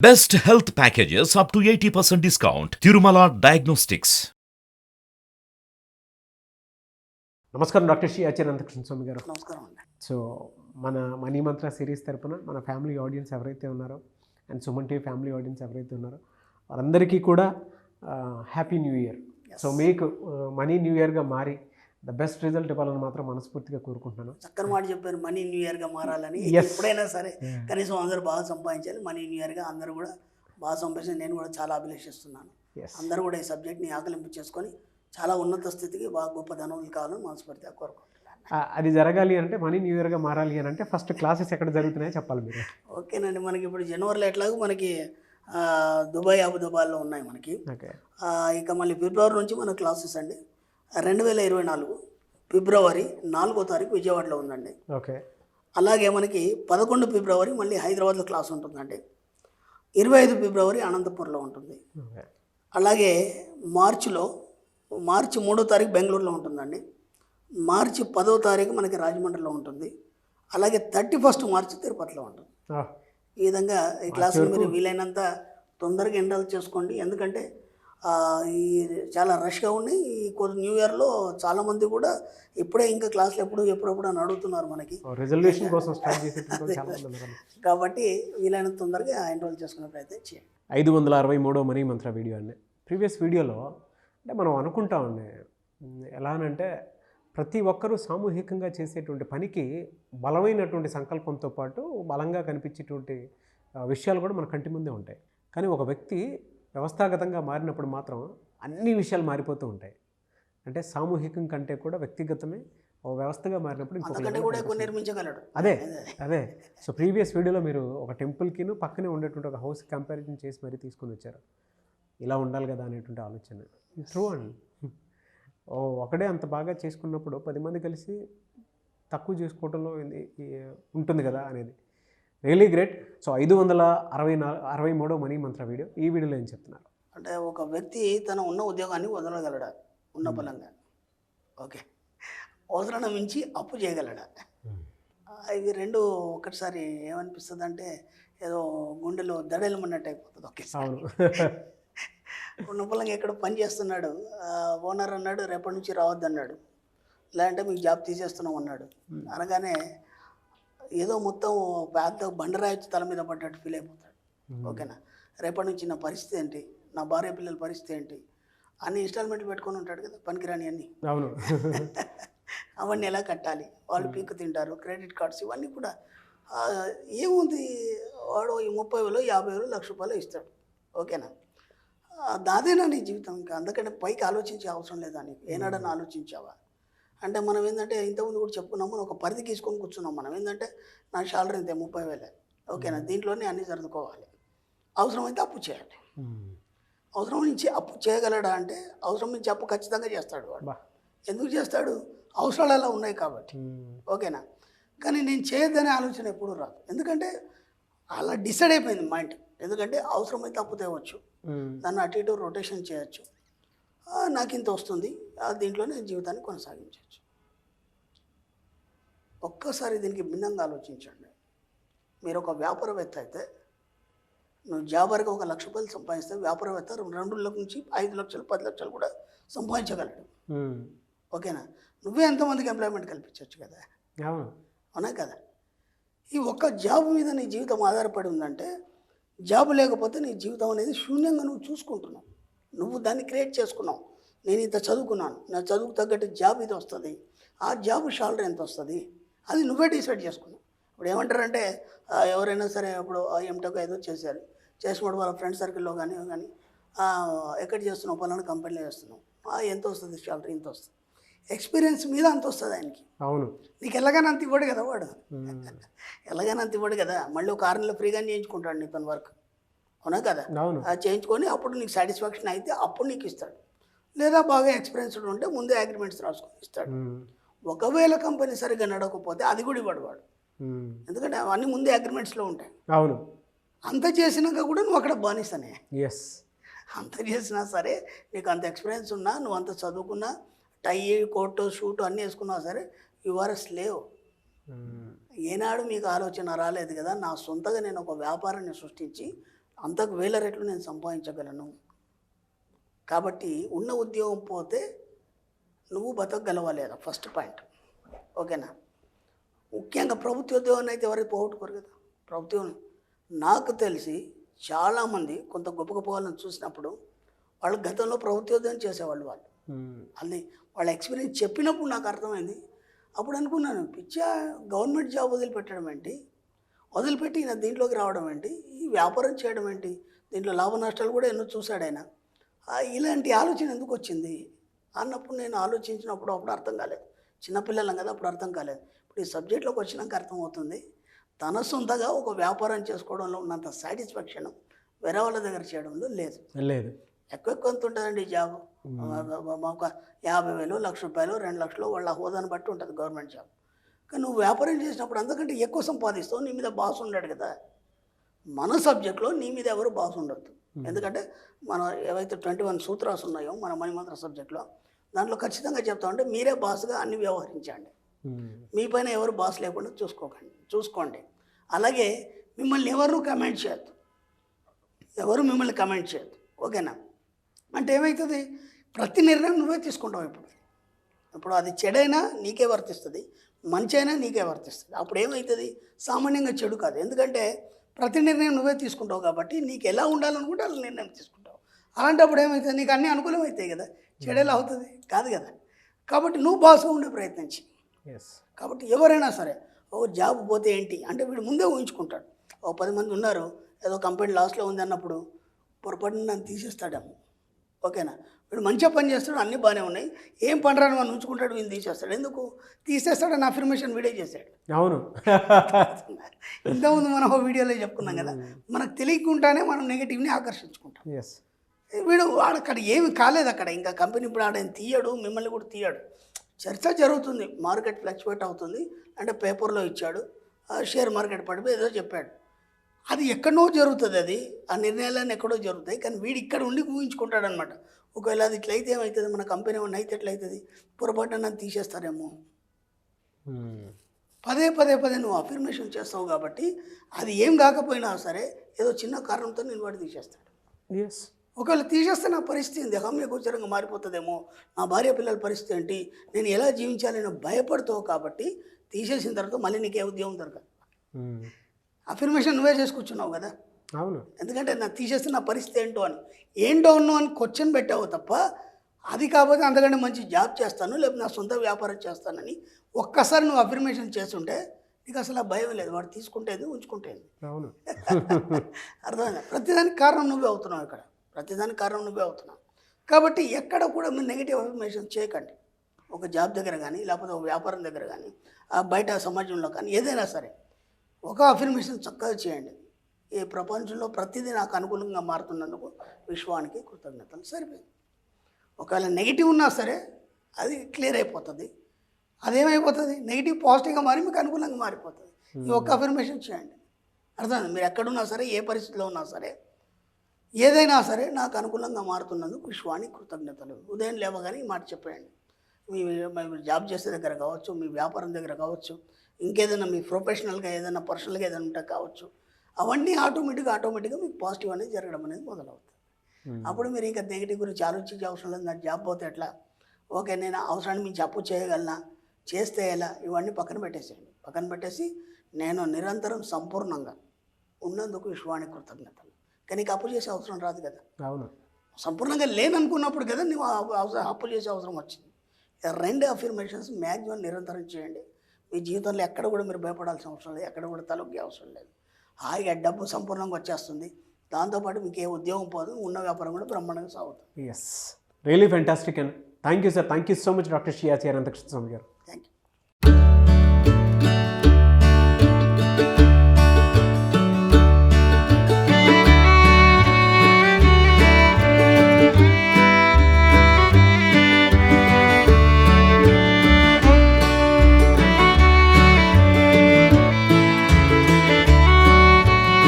Best health packages up to 80% discount. Tirumala Diagnostics. నమస్కారం doctor Shri Anantakrishna Swami గారు. నమస్కారం అండి. సో మన మనీ మంత్ర సిరీస్ తరపున మన ఫ్యామిలీ ఆడియన్స్ ఎవరైతే ఉన్నారో and Suman TV family audience ఎవరైతే ఉన్నారో వారందరికీ కూడా హ్యాపీ న్యూ ఇయర్. సో మీకు మనీ న్యూ ఇయర్గా మారి ద బెస్ట్ రిజల్ట్ ఇవ్వాలని మాత్రం మనస్ఫూర్తిగా కోరుకుంటున్నాను. చక్కని మాట చెప్పారు, మనీ న్యూ ఇయర్గా మారాలని. ఎప్పుడైనా సరే కనీసం అందరూ బాగా సంపాదించాలి, మనీ న్యూ ఇయర్గా అందరూ కూడా బాగా సంపాదించాలి. నేను కూడా చాలా అభిలషిస్తున్నాను. అందరూ కూడా ఈ సబ్జెక్ట్ని ఆకలింపు చేసుకొని చాలా ఉన్నత స్థితికి బాగా గొప్ప ధనవులు కావాలని మనస్ఫూర్తిగా కోరుకుంటున్నాను. అది జరగాలి అంటే మనీ న్యూ ఇయర్గా మారాలి అని అంటే ఫస్ట్ క్లాసెస్ ఎక్కడ జరుగుతున్నాయో చెప్పాలి మీరు. ఓకేనండి, మనకి ఇప్పుడు జనవరిలో ఎట్లాగో మనకి దుబాయ్ అబుదాబాద్లో ఉన్నాయి మనకి. ఇక మళ్ళీ ఫిబ్రవరి నుంచి మన క్లాసెస్ అండి 2024 ఫిబ్రవరి 4వ తారీఖు విజయవాడలో ఉందండి. ఓకే. అలాగే మనకి 11 ఫిబ్రవరి మళ్ళీ హైదరాబాద్లో క్లాస్ ఉంటుందండి. 25 ఫిబ్రవరి అనంతపూర్లో ఉంటుంది. అలాగే మార్చి 3వ తారీఖు బెంగళూరులో ఉంటుందండి. మార్చి 10వ తారీఖు మనకి రాజమండ్రిలో ఉంటుంది. అలాగే 31 మార్చి తిరుపతిలో ఉంటుంది. ఈ విధంగా ఈ క్లాసులు మీరు వీలైనంత తొందరగా ఎన్రోల్ చేసుకోండి. ఎందుకంటే ఈ చాలా రష్గా ఉండి ఈ న్యూ ఇయర్లో చాలామంది కూడా ఇప్పుడే ఇంకా క్లాసులు ఎప్పుడెప్పుడు అని అడుగుతున్నారు మనకి రిజల్యూషన్ కోసం కాబట్టి వీలైనంత తొందరగా ఎన్రోల్ చేసుకునే ప్రయత్నం చేయండి. 563వ మనీ మంత్ర వీడియో అండి. ప్రీవియస్ వీడియోలో అంటే మనం అనుకుంటామండి ఎలా అనంటే ప్రతి ఒక్కరూ సామూహికంగా చేసేటువంటి పనికి బలమైనటువంటి సంకల్పంతో పాటు బలంగా కనిపించేటువంటి విషయాలు కూడా మన కంటి ముందే ఉంటాయి. కానీ ఒక వ్యక్తి వ్యవస్థాగతంగా మారినప్పుడు మాత్రం అన్ని విషయాలు మారిపోతూ ఉంటాయి. అంటే సామూహికం కంటే కూడా వ్యక్తిగతమే ఒక వ్యవస్థగా మారినప్పుడు నిర్మించగలడు. అదే సో ప్రీవియస్ వీడియోలో మీరు ఒక టెంపుల్కిను పక్కనే ఉండేటువంటి ఒక హౌస్ కంపారిజన్ చేసి మరీ తీసుకొని వచ్చారు. ఇలా ఉండాలి కదా అనేటువంటి ఆలోచన ట్రూ అండి. ఒకడే అంత బాగా చేసుకున్నప్పుడు 10 మంది కలిసి తక్కువ చేసుకోవడంలో ఉంటుంది కదా అనేది రియలీ గ్రేట్. సో 563వ మనీ మంత్ర వీడియో. ఈ వీడియోలో ఏం చెప్తున్నారు అంటే ఒక వ్యక్తి తన ఉన్న ఉద్యోగాన్ని వదలగలడా ఉన్న బలంగా. ఓకే. అవసరాన్ని మించి అప్పు చేయగలడా. ఇవి రెండు ఒకటిసారి ఏమనిపిస్తుంది అంటే ఏదో గుండెలో దడేలమన్నట్టు అయిపోతుంది. ఓకే. ఉన్న పొలంగా ఎక్కడ పని చేస్తున్నాడు, ఓనర్ అన్నాడు రేపటి నుంచి రావద్దు అన్నాడు, లేదంటే మీకు జాబ్ తీసేస్తున్నాం అన్నాడు. అనగానే ఏదో మొత్తం పెద్ద బండరాయి తల మీద పడ్డట్టు ఫీల్ అయిపోతాడు. ఓకేనా. రేపటి నుంచి నా పరిస్థితి ఏంటి, నా భార్య పిల్లల పరిస్థితి ఏంటి అన్ని ఇన్స్టాల్మెంట్లు పెట్టుకొని ఉంటాడు కదా పనికిరాని అన్నీ. అవును. అవన్నీ ఎలా కట్టాలి, వాళ్ళు పీక్కు తింటారు, క్రెడిట్ కార్డ్స్ ఇవన్నీ కూడా. ఏముంది వాడు ఈ 30,000 50,000 1,00,000 ఇస్తాడు. ఓకేనా. దాదేనా నీ జీవితం. ఇంకా అందుకంటే పైకి ఆలోచించే అవసరం లేదా నీకు. ఏనాడన్నా ఆలోచించావా అంటే మనం ఏంటంటే ఇంతకుముందు కూడా చెప్పుకున్నాం, మనం ఒక పరిధి తీసుకొని కూర్చున్నాం. మనం ఏంటంటే నా శాలరీ ఇంతే 30,000. ఓకేనా. దీంట్లోనే అన్నీ సర్దుకోవాలి. అవసరమైతే అప్పు చేయాలి. అవసరం నుంచి అప్పు చేయగలడా అంటే అవసరం నుంచి అప్పు ఖచ్చితంగా చేస్తాడు వాడు. ఎందుకు చేస్తాడు, అవసరాలు అలా ఉన్నాయి కాబట్టి. ఓకేనా. కానీ నేను చేయొద్దనే ఆలోచన ఎప్పుడు రాదు. ఎందుకంటే అలా డిసైడ్ అయిపోయింది మైండ్. ఎందుకంటే అవసరమైతే అప్పు తేవచ్చు, దాన్ని అటు ఇటు రొటేషన్ చేయొచ్చు, నాకు ఇంత వస్తుంది, దీంట్లోనే జీవితాన్ని కొనసాగించవచ్చు. ఒక్కసారి దీనికి భిన్నంగా ఆలోచించండి. మీరు ఒక వ్యాపారవేత్త అయితే నువ్వు జాబర్గా 1,00,000 రూపాయలు సంపాదిస్తే వ్యాపారవేత్త 2 నుంచి 5 లక్షలు 10 లక్షలు కూడా సంపాదించగలడు. ఓకేనా. నువ్వే ఎంతమందికి ఎంప్లాయ్మెంట్ కల్పించవచ్చు కదా. అవునా కదా. ఈ ఒక్క జాబ్ మీద నీ జీవితం ఆధారపడి ఉందంటే జాబ్ లేకపోతే నీ జీవితం అనేది శూన్యంగా నువ్వు చూసుకుంటున్నావు. నువ్వు దాన్ని క్రియేట్ చేసుకున్నావు. నేను ఇంత చదువుకున్నాను, నా చదువుకు తగ్గట్టు జాబ్ ఇది వస్తుంది, ఆ జాబ్ శాలరీ ఎంత వస్తుంది అది నువ్వే డిసైడ్ చేసుకున్నావు. ఇప్పుడు ఏమంటారంటే ఎవరైనా సరే ఇప్పుడు ఎంటెక్ ఏదో చేశారు, చేసినప్పుడు వాళ్ళ ఫ్రెండ్ సర్కిల్లో కానీ ఎక్కడ చేస్తున్నావు, పలానా కంపెనీలో చేస్తున్నావు, ఎంత వస్తుంది శాలరీ, ఇంత వస్తుంది, ఎక్స్పీరియన్స్ మీద అంత వస్తుంది ఆయనకి. అవును. నీకు ఎలాగైనా అంత ఇవ్వడు కదా వాడు. ఎలాగైనా అంత ఇవ్వడు కదా. మళ్ళీ ఒక 6 నెలలు ఫ్రీగా చేయించుకుంటాడు నీతో వర్క్. అవునా కదా. చేయించుకొని అప్పుడు నీకు సాటిస్ఫాక్షన్ అయితే అప్పుడు నీకు ఇస్తాడు. లేదా బాగా ఎక్స్పీరియన్స్డ్ ఉంటే ముందే అగ్రిమెంట్స్ రాసుకొని ఇస్తాడు. ఒకవేళ కంపెనీ సరిగ్గా నడవకపోతే అది కూడా ఇవ్వడు వాడు. ఎందుకంటే అవన్నీ ముందే అగ్రిమెంట్స్లో ఉంటాయి. అవును. అంత చేసినాక కూడా నువ్వు అక్కడ బానిస్తానే. అంత చేసినా సరే నీకు అంత ఎక్స్పీరియన్స్ ఉన్నా, నువ్వు అంత చదువుకున్నా, టై కోటు షూటు అన్నీ వేసుకున్నా సరే యు ఆర్ ఎ స్లేవ్. ఏనాడు మీకు ఆలోచన రాలేదు కదా నా సొంతగా నేను ఒక వ్యాపారాన్ని సృష్టించి అంతకు వేల రెట్లు నేను సంపాదించగలను. కాబట్టి ఉన్న ఉద్యోగం పోతే నువ్వు బతకగలవా లేదా, ఫస్ట్ పాయింట్. ఓకేనా? ముఖ్యంగా ప్రభుత్వ ఉద్యోగాన్ని అయితే ఎవరైతే పోగొట్టుకోరు కదా. ప్రభుత్వం నాకు తెలిసి చాలామంది కొంత గొప్ప గొప్ప వాళ్ళని చూసినప్పుడు వాళ్ళు గతంలో ప్రభుత్వ ఉద్యోగం చేసేవాళ్ళు. అది వాళ్ళ ఎక్స్పీరియన్స్ చెప్పినప్పుడు నాకు అర్థమైంది. అప్పుడు అనుకున్నాను, పిచ్చా గవర్నమెంట్ జాబ్ వదిలిపెట్టడం ఏంటి, వదిలిపెట్టి ఈయన దీంట్లోకి రావడం ఏంటి, ఈ వ్యాపారం చేయడం ఏంటి, దీంట్లో లాభ నష్టాలు కూడా ఎన్నో చూశాడు ఆయన. ఇలాంటి ఆలోచన ఎందుకు వచ్చింది అన్నప్పుడు నేను ఆలోచించినప్పుడు అప్పుడు అర్థం కాలేదు. చిన్నపిల్లలం కదా, అప్పుడు అర్థం కాలేదు. ఇప్పుడు ఈ సబ్జెక్ట్లోకి వచ్చినాక అర్థమవుతుంది. తన సొంతగా ఒక వ్యాపారం చేసుకోవడంలో ఉన్నంత సాటిస్ఫాక్షన్ వేరే వాళ్ళ దగ్గర చేయడంలో లేదు. ఎక్కువ ఎంత ఉంటుందండి జాబ్, ఒక 50,000, ₹1,00,000, 2,00,000 వాళ్ళ హోదాను బట్టి ఉంటుంది గవర్నమెంట్ జాబ్. కానీ నువ్వు వ్యాపారం చేసినప్పుడు అంతకంటే ఎక్కువ సంపాదిస్తావు. నీ మీద బాస్ ఉన్నాడు కదా. మన సబ్జెక్ట్లో నీ మీద ఎవరు బాస్ ఉండొద్దు. ఎందుకంటే మన ఏవైతే 21 సూత్రాలు ఉన్నాయో మన మణిమంత్ర సబ్జెక్ట్లో, దాంట్లో ఖచ్చితంగా చెప్తామంటే మీరే బాస్గా అన్ని వ్యవహరించండి. మీ పైన ఎవరు బాస్ లేకుండా చూసుకోండి. అలాగే మిమ్మల్ని ఎవరు కమెంట్ చేయొద్దు, ఎవరు మిమ్మల్ని కమెంట్ చేయొద్దు. ఓకేనా? అంటే ఏమవుతుంది, ప్రతి నిర్ణయం నువ్వే తీసుకుంటావు. ఇప్పుడు అది చెడైనా నీకే వర్తిస్తుంది, మంచి అయినా నీకే వర్తిస్తుంది. అప్పుడు ఏమవుతుంది, సామాన్యంగా చెడు కాదు. ఎందుకంటే ప్రతి నిర్ణయం నువ్వే తీసుకుంటావు కాబట్టి నీకు ఎలా ఉండాలనుకుంటే అలా నిర్ణయం తీసుకుంటావు. అలాంటప్పుడు ఏమవుతుంది, నీకు అన్నీ అనుకూలం అవుతాయి కదా, చెడు ఎలా అవుతుంది, కాదు కదా. కాబట్టి నువ్వు బాస్గా ఉండే ప్రయత్నించి. కాబట్టి ఎవరైనా సరే ఓ జాబ్ పోతే ఏంటి అంటే వీడు ముందే ఊహించుకుంటాడు. ఓ 10 మంది ఉన్నారు, ఏదో కంపెనీ లాస్లో ఉంది అన్నప్పుడు పొరపాటున నన్ను తీసేస్తాడేమో. ఓకేనా? వీడు మంచిగా పని చేస్తాడు, అన్నీ బాగానే ఉన్నాయి, ఏం పని రాని వాడిని ఉంచుకుంటాడు, వీడిని తీసేస్తాడు. ఎందుకు తీసేస్తాడని అఫర్మేషన్ వీడియో చేశాడు. అవును, ఇంతకుముందు మనం వీడియోలో చెప్పుకున్నాం కదా, మనకు తెలియకుండానే మనం నెగిటివ్ని ఆకర్షించుకుంటాం. వీడు అక్కడ ఏమి కాలేదు, అక్కడ ఇంకా కంపెనీ ఇప్పుడు ఆడని తీయడు, మిమ్మల్ని కూడా తీయడు. చర్చ జరుగుతుంది, మార్కెట్ ఫ్లక్చువేట్ అవుతుంది అంటే పేపర్లో ఇచ్చాడు, షేర్ మార్కెట్ పడిపోయి ఏదో చెప్పాడు. అది ఎక్కడో జరుగుతుంది, అది ఆ నిర్ణయాలన్నీ ఎక్కడో జరుగుతాయి. కానీ వీడు ఇక్కడ ఉండి ఊహించుకుంటాడనమాట. ఒకవేళ అది ఇట్లయితే ఏమవుతుంది, మన కంపెనీ ఏమన్నా అయితే ఎట్లయితుంది, పొరపాటున నన్ను తీసేస్తారేమో. పదే నువ్వు అఫర్మేషన్ చేస్తావు కాబట్టి అది ఏం కాకపోయినా సరే ఏదో చిన్న కారణంతో నేను వాడు తీసేస్తాడు. ఒకవేళ తీసేస్తే నా పరిస్థితి ఏంది, గమ్యగోచరంగా మారిపోతుందేమో, నా భార్య పిల్లల పరిస్థితి ఏంటి, నేను ఎలా జీవించాలని భయపడతావు. కాబట్టి తీసేసిన తర్వాత మళ్ళీ నీకే ఉద్యోగం దొరకదు. అఫర్మేషన్ నువ్వే చేసుకొచ్చున్నావు కదా. అవును, ఎందుకంటే నా తీసేస్తే నా పరిస్థితి ఏంటో అని క్వశ్చన్ పెట్టావు తప్ప, అది కాకపోతే అంతకంటే మంచి జాబ్ చేస్తాను లేకపోతే నా సొంత వ్యాపారం చేస్తానని ఒక్కసారి నువ్వు అఫర్మేషన్ చేస్తుంటే నీకు అసలు ఆ భయం లేదు, వాడు తీసుకుంటేది ఉంచుకుంటేది. అవును, అర్థమైందా? ప్రతిదానికి కారణం నువ్వే అవుతున్నావు, ఇక్కడ ప్రతిదానికి కారణం నువ్వే అవుతున్నావు. కాబట్టి ఎక్కడ కూడా మీరు నెగిటివ్ అఫర్మేషన్ చేయకండి. ఒక జాబ్ దగ్గర కానీ లేకపోతే ఒక వ్యాపారం దగ్గర కానీ బయట సమాజంలో కానీ ఏదైనా సరే ఒక అఫర్మేషన్ చక్కగా చేయండి. ఈ ప్రపంచంలో ప్రతిదీ నాకు అనుకూలంగా మారుతున్నందుకు విశ్వానికి కృతజ్ఞతలు, సరిపోయింది. ఒకవేళ నెగిటివ్ ఉన్నా సరే అది క్లియర్ అయిపోతుంది. అదేమైపోతుంది, నెగిటివ్ పాజిటివ్గా మారి మీకు అనుకూలంగా మారిపోతుంది. ఈ ఒక్క అఫర్మేషన్ చేయండి. అర్థమైంది? మీరు ఎక్కడున్నా సరే, ఏ పరిస్థితిలో ఉన్నా సరే, ఏదైనా సరే నాకు అనుకూలంగా మారుతున్నందుకు విశ్వానికి కృతజ్ఞతలు. ఉదయం లేవగానే ఈ మాట చెప్పేయండి. మీ జాబ్ చేసే దగ్గర కావచ్చు, మీ వ్యాపారం దగ్గర కావచ్చు, ఇంకేదైనా మీ ప్రొఫెషనల్గా ఏదైనా పర్సనల్గా ఏదైనా ఉంటే కావచ్చు, అవన్నీ ఆటోమేటిక్గా మీకు పాజిటివ్ అనేది జరగడం అనేది మొదలవుతుంది. అప్పుడు మీరు ఇంకా నెగిటివ్ గురించి ఆలోచించే అవసరం లేదు. నాకు జాబ్ పోతే ఎట్లా, ఓకే నేను అవసరాన్ని మించి అప్పు చేయగలనా, చేస్తే ఎలా, ఇవన్నీ పక్కన పెట్టేసేయండి. పక్కన పెట్టేసి నేను నిరంతరం సంపూర్ణంగా ఉన్నందుకు విశ్వానికి కృతజ్ఞతలు. కానీ నీకు అప్పు చేసే అవసరం రాదు కదా. అవును, సంపూర్ణంగా లేననుకున్నప్పుడు కదా నువ్వు అప్పు చేసే అవసరం వచ్చింది. 2 అఫర్మేషన్స్ మ్యాక్సిమం నిరంతరం చేయండి. మీ జీవితంలో ఎక్కడ కూడా మీరు భయపడాల్సిన అవసరం లేదు, ఎక్కడ కూడా తలొగ్గే అవసరం లేదు. హాయిగా డబ్బు సంపూర్ణంగా వచ్చేస్తుంది. దాంతోపాటు మీకు ఏ ఉద్యోగం పోదు, ఉన్న వ్యాపారం కూడా బ్రహ్మాండంగా సాగుతుంది. Really fantastic and thank you sir. Thank you so much doctor షియాచి అనంతకృష్ణ స్వామి గారు.